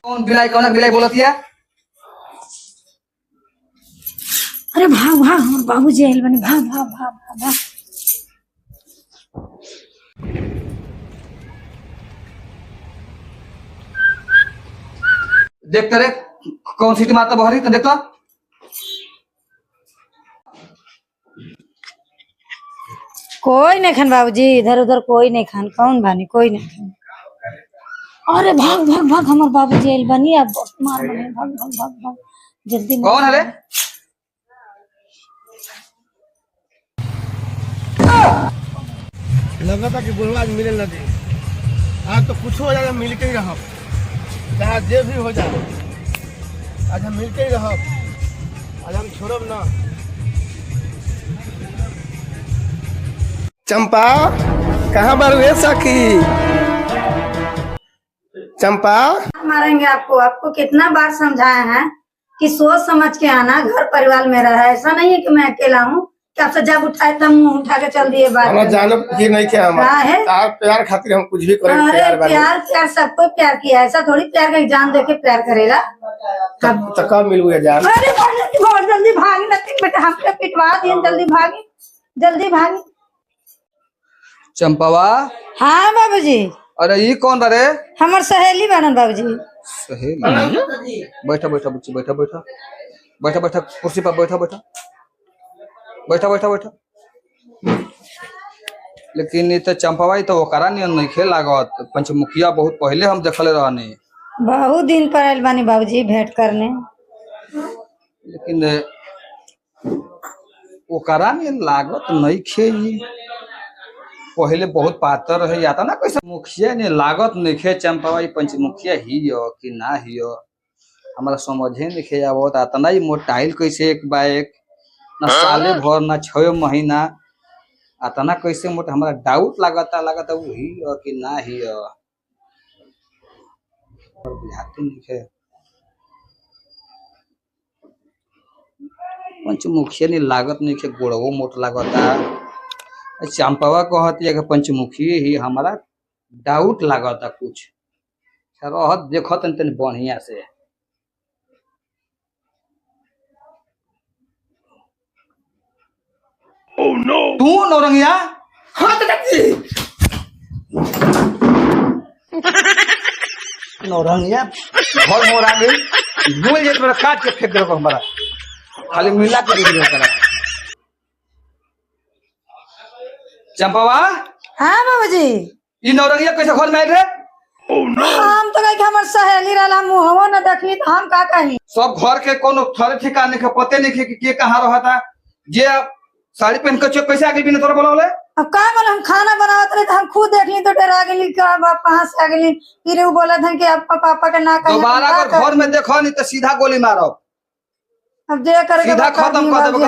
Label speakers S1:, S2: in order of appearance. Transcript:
S1: कौन बिलाई बोलत है?
S2: अरे भाग भाग हमर बाबूजी आइल बनी, भाग भाग भाग भाग भाग।
S1: देखते रे कौन सीटी मारता बहरी तो देखता।
S2: कोई नहीं खान बाबूजी, इधर उधर कोई नहीं खान, कौन बानी कोई नहीं खान। अरे भाग भाग भाग हमर बाबूजी आइल बनी, अब मार बनी, भाग भाग भाग भाग जल्दी।
S1: कौन है रे?
S3: लगा था कि बुढ़वा आज मिले न दे। आज तो कुछ हो जाए मिल के ही रह, चाहे जे भी हो जाए आज हम मिल के ही रह, आज हम छोड़ब ना। चंपा कहाँ बार हुए सखी? चंपा
S2: मारेंगे आपको, आपको कितना बार समझाया है कि सोच समझ के आना, घर परिवार मेरा है, ऐसा नहीं है कि मैं अकेला हूँ कि आपसे जब उठाए तब मुंह उठा के चल दिए बात।
S3: हम जानो फिर नहीं क्या
S2: है
S3: प्यार खातिर हम कुछ भी करें।
S2: अरे प्यार प्यार सबको प्यार किया, ऐसा थोड़ी प्यार का एग्जाम देके प्यार करेगा।
S3: कब मिल गया जान?
S2: अरे बहुत जल्दी भागी ना बेटा, हमको पिटवा दिए, जल्दी भागी जल्दी भागी।
S1: चंपावा।
S2: हाँ बाबूजी।
S1: अरे ये कौन रे?
S2: हमार सहेली बनन बाबूजी।
S1: सहेली? बैठा बैठा बच्ची, बैठा बैठा बैठा बैठा कुर्सी पर बैठा बैठा बैठा बैठा बैठा। लेकिन ये तो चंपावा तो ओकरा नियन नहीं खेल लागत, पंचमुखिया बहुत पहले हम देखले रहने।
S2: बहुत दिन पर आइल बानी बाबूजी भेंट करने।
S1: लेकिन ओकरा नियन लागत नहीं खे, पहले बहुत पातर रहे जाता ना कैसे। मुखिया ने लागत नहीं खे चंपावा पंचमुखिया ही कि ना ही हमारा समझे नहीं खे आवत। आता ना मोटाइल कैसे एक बा एक, ना साले भर ना 6 महीना, आता ना कैसे मोटा। हमारा डाउट लागता वही कि ना ही बुझाते नहीं खे। पंचमुखिया ने लागत नहीं खे, गोड़वो मोट लागता। चंपावा कहती है कि पंचमुखी ही, हमारा डाउट लागता कुछ। रहत देखत तन बढ़िया से। Oh no! तू नौरंगिया? हाँ तो नौरंगिया घर मोर आ गई, भूल जाए तो काट के फेंक दे हमारा, खाली मिला के दे करा। चंपावा।
S2: हाँ बाबूजी।
S1: ये नौरंगिया कैसे घर में आए रे?
S2: हम तो कहे हमर सहेली रहला, मुहवा न देखली तो हम का कही।
S1: सब घर के कोनो थरे ठिकाने के पते नहीं खे कि के कहाँ रहता। जे साड़ी पहन के कैसे आगे बिना तोरा बोलावले?
S2: अब का बोले, हम खाना बनावत रहे तो हम खुद देखली तो डरा गेली, का बाप कहां से आ गेली। फिर वो बोला था कि आपका पापा के ना कहे।
S1: दोबारा अगर घर में देखो नहीं तो सीधा गोली मारो,
S2: अब जे करे
S1: सीधा खत्म कर देबो।